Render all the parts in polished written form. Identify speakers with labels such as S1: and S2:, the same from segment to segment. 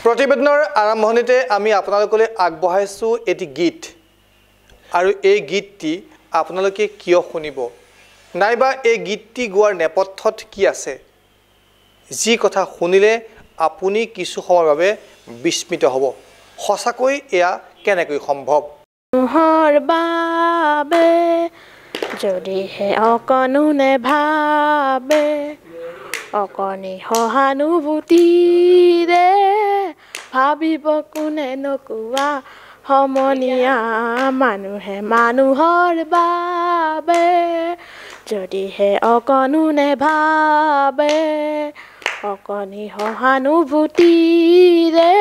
S1: প্ৰতিবেদনৰ আৰম্ভণিতে আমি আপোনালোকলৈ আগবঢ়াইছো এটি গীত আৰু এই গীতটি আপোনালোকে কিয় শুনিব নাইবা এই গীতটি গোৱাৰ নেপথ্যত কি আছে যি কথা শুনিলে আপুনি কিছু সময়ৰ বাবে বিস্মিত হ'ব সঁচাকৈ এয়া কেনেকৈ সম্ভৱ
S2: হৰ বাবে যদি হে অকণো নেভাবে অকণি সহানুভূতিৰে ভাবিব কোনে নকোৱা সমনীয়া মানুহে মানুহৰ বাবে যদি হে অকণো নেভাবে অকণি সহানুভূতিৰে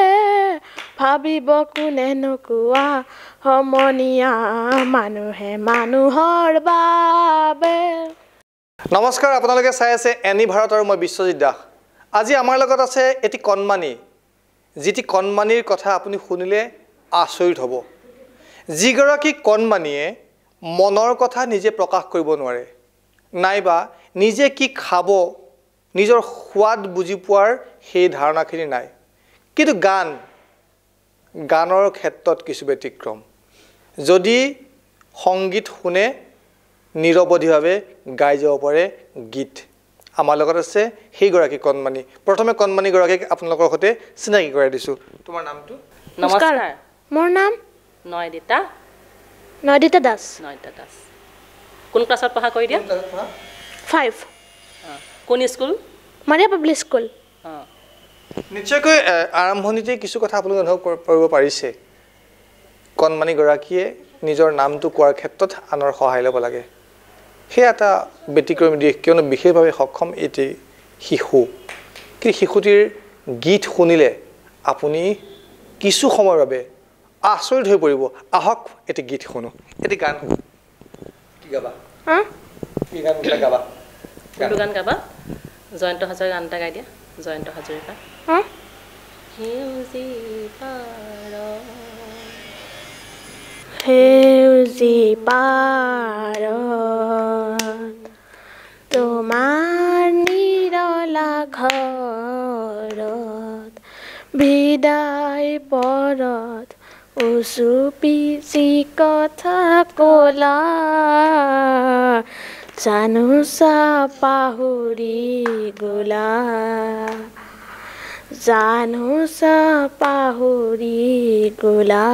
S2: ভাবিব কোনে নকোৱা সমনীয়া মানুহে মানুহৰ বাবে
S1: নমস্কাৰ আপোনালোকে চাই আছে এনি ভাৰত আৰু মই বিশ্বজিত দাস আজি আমাৰ লগত আছে এটি কণমানি যেটি কণমানিৰ কথা আপুনি শুনিলে আচৰিত হ'ব যিগৰাকী কণমানিয়ে মনৰ কথা নিজে প্ৰকাশ কৰিব নোৱাৰে নাইবা নিজে কি খাব নিজৰ সোৱাদ বুজি পোৱাৰ সেই ধাৰণাখিনি নাই কিন্তু গানৰ ক্ষেত্ৰত কিছু ব্যতিক্ৰম যদি সংগীত শুনে নিৰৱধিভাৱে গাই যাব পাৰে গীত আমাৰ লগত আছে সেইগৰাকী কণমানি প্ৰথমে কণমানিগৰাকীক আপোনালোকৰ সৈতে চিনাকি কৰাই দিছোঁ তোমাৰ নামটো
S2: নমস্কাৰ মোৰ নাম
S3: নয়দিতা
S2: দাস
S3: কোন ক্লাছত পঢ়া কৈ দিয়া
S2: 5
S3: কোন স্কুল
S2: মাৰিয়া পাব্লিক স্কুল
S1: নিশ্চয়কৈ আৰম্ভণিতে কিছু কথা আপোনালোকে অনুভৱ কৰিব পাৰিছে কণমানিগৰাকীয়ে নিজৰ নামটো কোৱাৰ ক্ষেত্ৰত আনৰ সহায় ল'ব লাগে সেই এটা ব্যতিক্ৰমী দিশ কিয়নো বিশেষভাৱে সক্ষম এটি শিশু কিন্তু শিশুটিৰ গীত শুনিলে আপুনি কিছু সময়ৰ বাবে আচৰিত হৈ পৰিব আহক এটি গীত শুনো এটি গান কি গাবা কি গান গাবা
S3: কোনটো গান গাবা জয়ন্ত হাজৰিকাৰ গান এটা গাই দিয়া জয়ন্ত হাজৰিকা
S2: সেউজী পাৰত তোমাৰ নিৰলা ঘৰত বিদায় পৰত উচুপি যি কথা ক'লা জানোচা পাহৰি গ'লা জানোচা পাহৰি গ'লা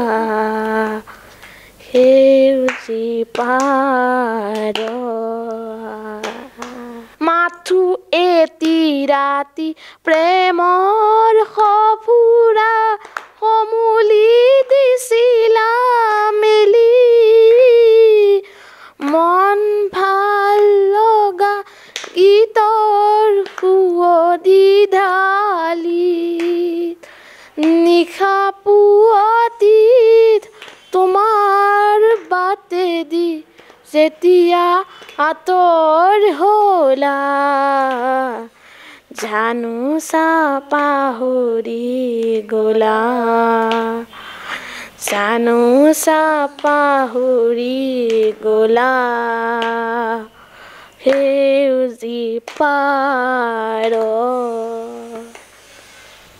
S2: সেউজী পাৰ মাথো এটি ৰাতি প্ৰেমৰ সফুৰা সমুলি দিছিলা মেলি মন ভাল লগা গীতৰ সুৱদি ঢালি নিশা পুৱতিত তোমাৰ বাটেদি যেতিয়া আঁতৰ হ'লা জানোচা পাহৰি গ'লা জানোচা পাহৰি গ'লা সেউজী পাৰ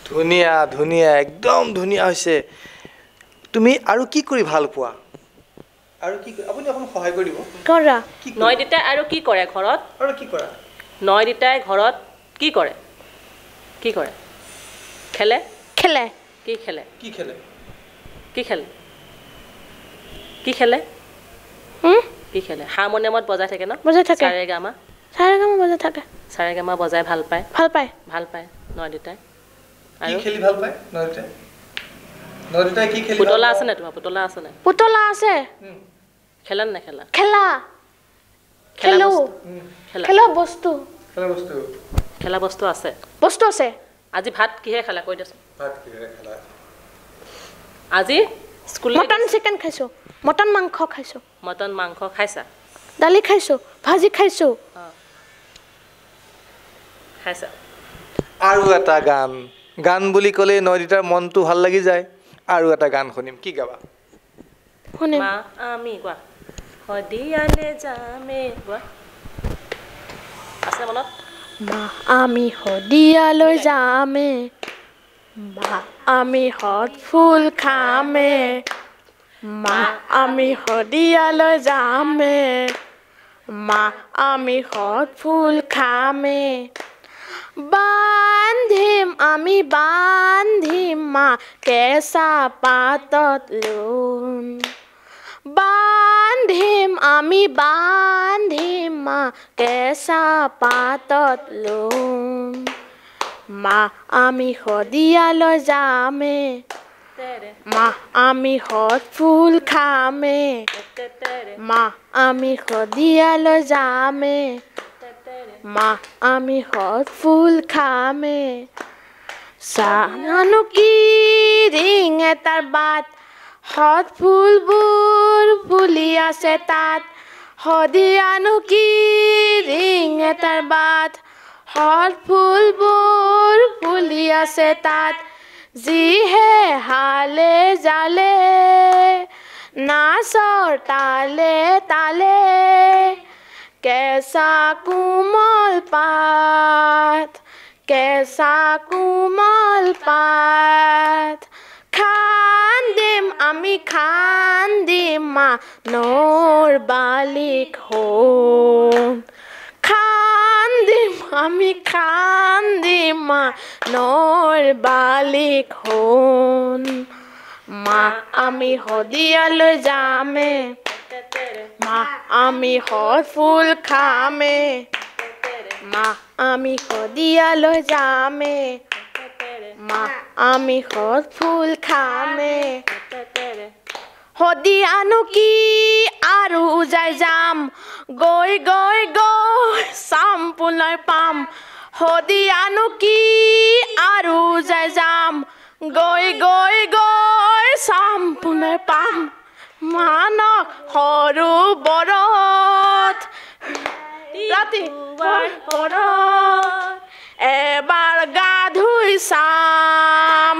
S1: ধুনীয়া ধুনীয়া একদম ধুনীয়া হৈছে তুমি আৰু কি কৰি ভাল পোৱা আৰু কি আপুনি অকণ সহায় কৰি দিব
S2: কৰা
S3: নয়দিতাই আৰু কি কৰে ঘৰত
S1: আৰু কি কৰা
S3: নয়দিতাই ঘৰত কি কৰে খেলে
S2: খেলে
S3: কি খেলে
S1: কি খেলে
S3: কি খেলে কি খেলে হাৰমনিয়ামত বজাই থাকে ন
S2: বজাই থাকে
S3: চাৰেগামা
S2: বজাই থাকে
S3: চাৰেগামা বজাই ভাল পায় নয়দিতাই
S1: কি খেলি ভাল পায় নয়দিতাই কি খেলি
S3: পুতলা আছে নে তোমাৰ
S2: পুতলা আছে
S3: খেলা নে নেখেলা
S2: খেলা বস্তু
S3: আছে আজি ভাত কিহে খালা কৈ দেচোন আজি স্কুল
S2: মটন চিকেন খাইছো মটন মাংস
S3: খাইছা
S2: দালি খাইছো ভাজি খাইছো
S1: আৰু এটা গান বুলি ক'লে নয়দিতাৰ মনটো ভাল লাগি যায় আৰু এটা গান শুনিম কি গাবা
S2: শুনিম
S3: মা আমি কোৱা হদিয়ালে যামে কোৱা আছে মনত
S2: মা আমি হদিয়ালৈ যামে মা আমি হত ফুল খামে মা আমি শদিয়ালৈ যামে মা আমি হত ফুল খামে বান্ধিম আমি বান্ধিম মা কেঁচা পাতত লোন বান্ধিম আমি বান্ধিম মা কেঁচা পাতত লোন মা আমি শদিয়ালৈ যামে মা আমি হত ফুল খামে মা আমি শদিয়ালৈ যামে মা আমি হত ফুল খামে চানো কি ৰিং এটাৰ বাট হত ফুলবোৰ ফুলি আছে তাত শদিয়ানো কি ৰিং এটাৰ বাট হত ফুলবোৰ ফুলি আছে তাত যিহে হালে জালে নাচৰ তালে তালে কেঁচা কোমল পাত কেঁচা কোমল পাত খান্দিম আমি খান্দিম মা নৌৰ বালিক হোন খান্দিম আমি খান্দিম মা নৌৰ বালিক হোন মা আমি শদিয়ালৈ যামে মা আমি হত ফুল খামে মা আমি শদিয়ালৈ যামে মা আমি হত ফুল খামে শদিয়ানো কি আৰু যাই যাম গৈ গৈ গৈ চাম পুনৰ পাম শদিয়ানো কি আৰু যাই যাম গৈ গৈ গৈ চাম পুনৰ পাম মানক সৰু বৰত ৰাতিপুৱাৰ বৰত এবাৰ গা ধুই চাম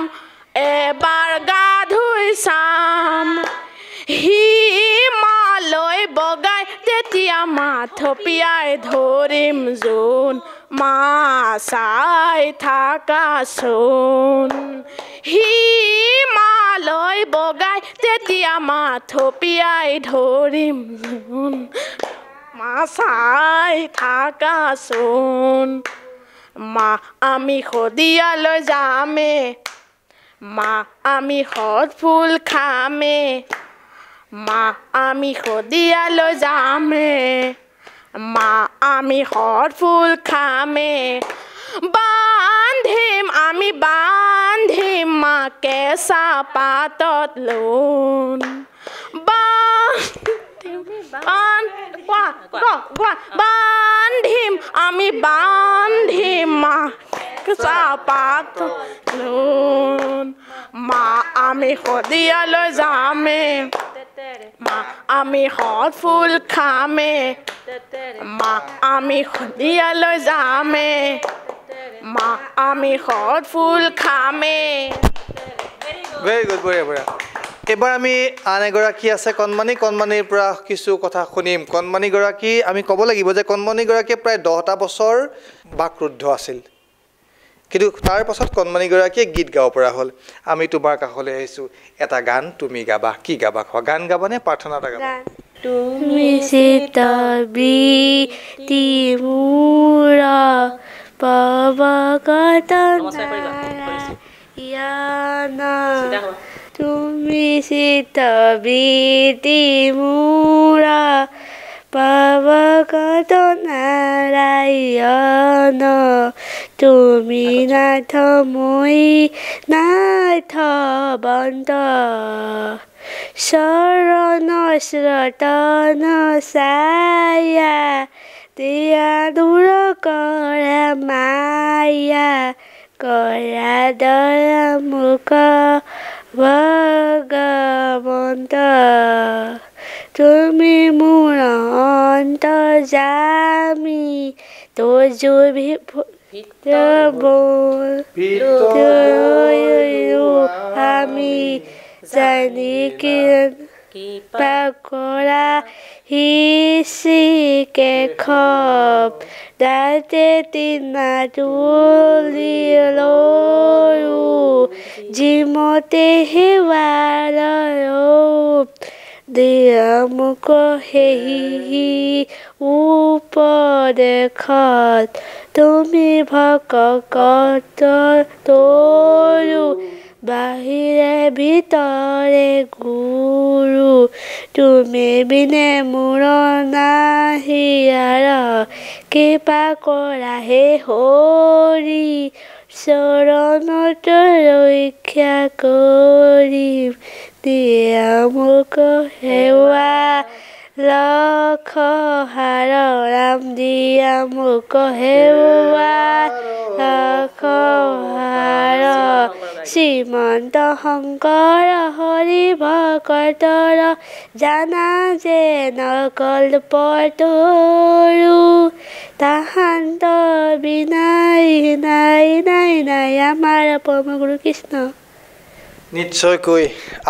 S2: এবাৰ গা ধুই চাম হিমালয় বগাই তেতিয়া মাথপিয়াই ধৰিম জোন মা চাই থাকাচোন হিমালয় বগাই তেতিয়া মাথপিয়াই ধৰিম জোন মা চাই থাকাচোন মা আমি শদিয়ালৈ যামে মা আমি হত ফুল খামে মা আমি শদিয়ালৈ যামে মা আমি হত ফুল খামে বান্ধিম আমি বান্ধিম মা কেঁচা পাতত লোন বান্ধিম আমি বান্ধিম মা কেঁচা পাতত লোন মা আমি শদিয়ালৈ যামে মা আমি হত ফুল খামে মা আমি শদিয়ালৈ যামে মা আমি হত ফুল খামে
S1: ভেৰি গুড বঢ়িয়া বঢ়িয়া এবাৰ আমি আন এগৰাকী আছে কণমানি কণমানিৰ পৰা কিছু কথা শুনিম কণমানিগৰাকী আমি ক'ব লাগিব যে কণমানিগৰাকীয়ে প্ৰায় 10টা বছৰ বাকৰুদ্ধ আছিল কিন্তু তাৰ পাছত কণমানিগৰাকীয়ে গীত গাব পৰা হ'ল আমি তোমাৰ কাষলৈ আহিছোঁ এটা গান তুমি গাবা কি গাবা খোৱা গান গাবানে প্ৰাৰ্থনা এটা গাবা
S2: তুমি চিতবি তিমুৰা পাবগতনাৰায়ণ তুমি চিতবি তিমুৰা পাবগতনাৰায়ণ তুমি নাথ মই নাথ বন্ত শৰণ শ্ৰতন ছায়া দিয়া দূৰ কৰা মায়া কৰা দয়া মুখ ভগৱন্ত তুমি মোৰ অন্তৰ্যামী তোজো আমি জানি কি পাকৰা হিচিকে খপ দাঁতে তিনা তুলি লৰো জিমতে হেৱাৰয়ো দিয়া মোক হেহি উপদেশত তুমি ভকত তৰু বাহিৰে ভিতৰে গুৰু তুমি বিনে মোৰ নাহিয়াৰ কৃপা কৰা হে হৰি চৰণত ৰক্ষা কৰিম দিয়া মোক সেৱা লক্ষ হাৰ ৰাম দিয়া মোক সেৱা লক্ষ হাৰ শ্ৰীমন্ত শংকৰ হৰি ভকতৰ জানা যে নকল্পতৰু তাহান্ত বিনাই নাই নাই নাই আমাৰ পৰম গুৰু কৃষ্ণ।
S1: নিশ্চয়কৈ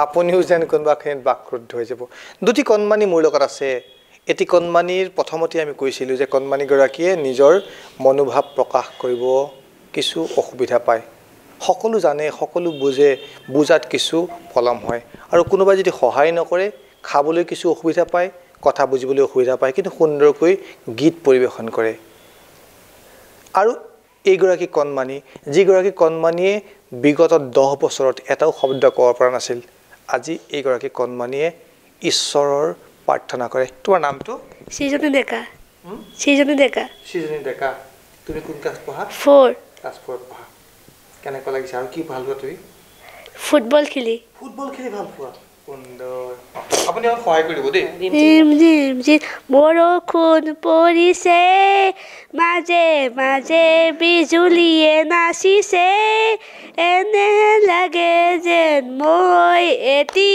S1: আপুনিও যেন কোনোবাখিনিত বাক্ৰুদ্ধ হৈ যাব। দুটি কণমানি মোৰ লগত আছে। এটি কণমানিৰ প্ৰথমতে আমি কৈছিলোঁ যে কণমানিগৰাকীয়ে নিজৰ মনোভাৱ প্ৰকাশ কৰিব কিছু অসুবিধা পায়। সকলো জানে, সকলো বুজে, বুজাত কিছু পলম হয় আৰু কোনোবাই যদি সহায় নকৰে খাবলৈ কিছু অসুবিধা পায়, কথা বুজিবলৈ অসুবিধা পায়, কিন্তু সুন্দৰকৈ গীত পৰিৱেশন কৰে। আৰু এইগৰাকী কণমানি, যিগৰাকী কণমানিয়ে বিগত 10 বছৰত এটাও শব্দ ক'ব পৰা নাছিল, আজি এইগৰাকী কণমানিয়ে ঈশ্বৰৰ প্ৰাৰ্থনা কৰে। তোমাৰ নামটো?
S2: সৃজনী ডেকা। সৃজনী ডেকা।
S1: সৃজনী ডেকা। তুমি কোন ক্লাছ পঢ়া?
S2: 4।
S1: ক্লাছ 4 পঢ়া। কেনেকুৱা লাগিছে আৰু কি ভাল পোৱা তুমি?
S2: ফুটবল খেলি।
S1: ফুটবল খেলি ভাল পোৱা? সুন্দৰ। আপুনি আমাক সহায় কৰিব দেই।
S2: জিম জিম জিম বৰষুণ পৰিছে মাজে মাজে বিজুলীয়ে নাচিছে এনে লাগে যেন মই এটি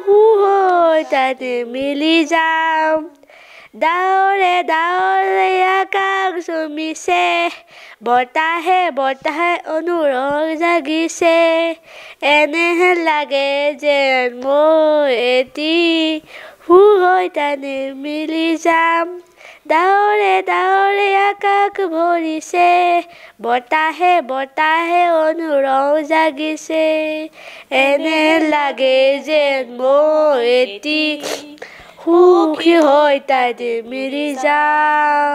S2: হৈ তাতে মিলি যাম ডাৱৰে ডাৱৰে আকাশ চুমিছে বতাহে বতাহে অনুৰাগ জাগিছে এনে লাগে যেন মই এটি হৈ তাতে মিলি যাম ডাৱৰে ডাৱৰে আকাশ ভৰিছে বতাহে বতাহে অনুৰাগ জাগিছে এনে লাগে যেন মই এটি সুখী হৈ তাতে মিলি যাওঁ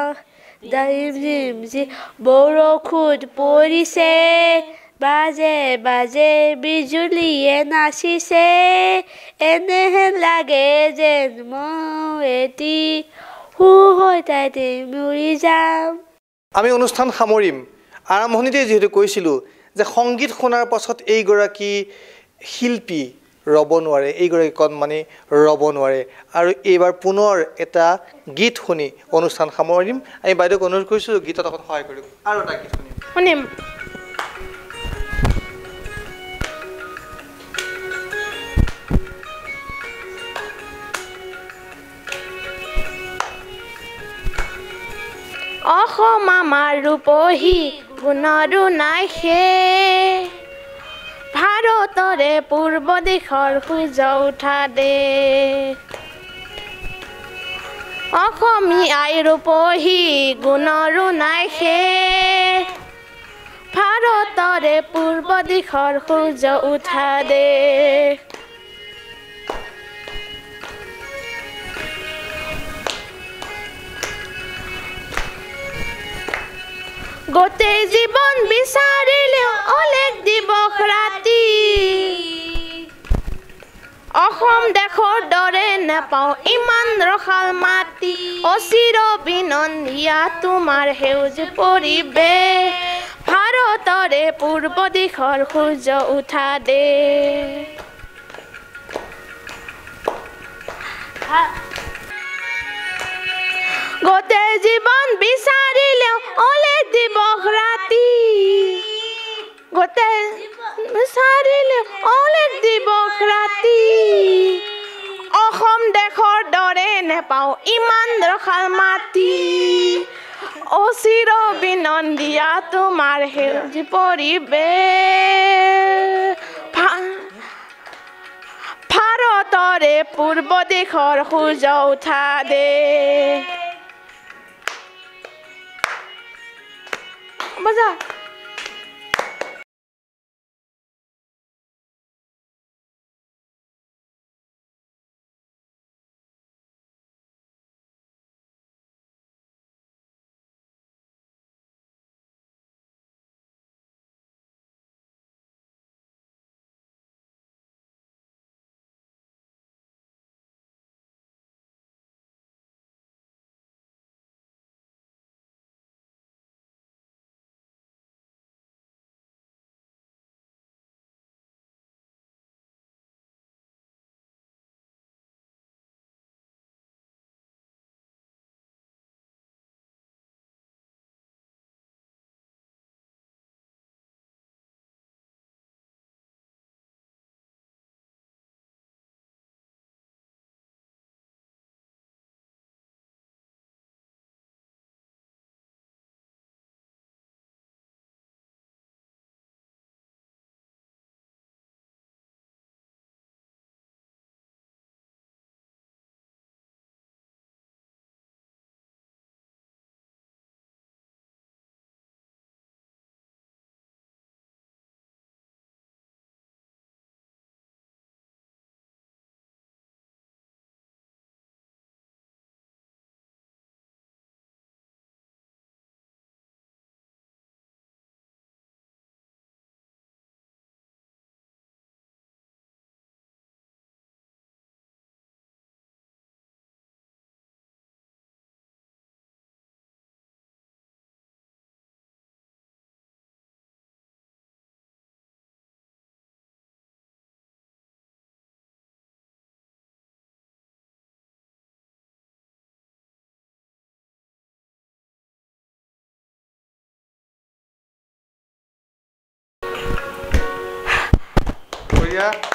S2: জিম জিম জিম বৰষুণ পৰিছে বাজে বাজে বিজুলীয়ে নাচিছে এনে লাগে যেন মই এটি হৈ তাতে মৰি যাম।
S1: আমি অনুষ্ঠান সামৰিম। আৰম্ভণিতে যিহেতু কৈছিলোঁ যে সংগীত শুনাৰ পাছত এইগৰাকী শিল্পী ৰ'ব নোৱাৰে, এইগৰাকী কণমানি ৰ'ব নোৱাৰে আৰু এইবাৰ পুনৰ এটা গীত শুনি অনুষ্ঠান সামৰিম। আমি বাইদেউক অনুৰোধ কৰিছোঁ গীতত অকণ সহায় কৰিব। আৰু এটা গীত শুনিম।
S4: অসম আমাৰ ৰূপহী গুণৰো নাই শেষ ভাৰতৰে পূৰ্ব দিশৰ সূৰ্য উঠা দেশ অসমীয়াই ৰূপহী গুণৰো নাই শেষ ভাৰতৰে পূৰ্ব দিশৰ সূৰ্য উঠা দেশ গোটেই জীৱন বিচাৰিলেও অলেখ দিৱস ৰাতি অসম দেশৰ দৰে নাপাওঁ ইমান ৰসাল মাটি অচিৰ বিনন্দীয়া তোমাৰ সেউজ পৰিৱেশ ভাৰতৰে পূৰ্ব দিশৰ সূৰ্য উঠা দেশ গোটেই জীৱন বিচাৰিলেও অলেখ দিৱস ৰাতি গোটেই বিচাৰিলেও অলেখ দিৱস ৰাতি অসম দেশৰ দৰে নেপাওঁ ইমান ৰসাল মাটি অচিৰ বিনন্দীয়া তোমাৰ সেউজ পৰিৱেশ ভাৰতৰে পূৰ্ব দিশৰ সূৰ্য উঠা দে বজা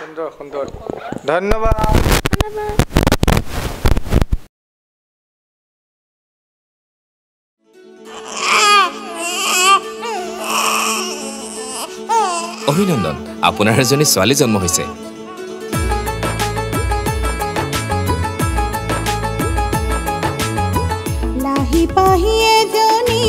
S1: সুন্দৰ সুন্দৰ ধন্যবাদ
S5: অভিনন্দন আপোনাৰ এজনী ছোৱালী জন্ম হৈছে
S6: লাহি পাহি এজনী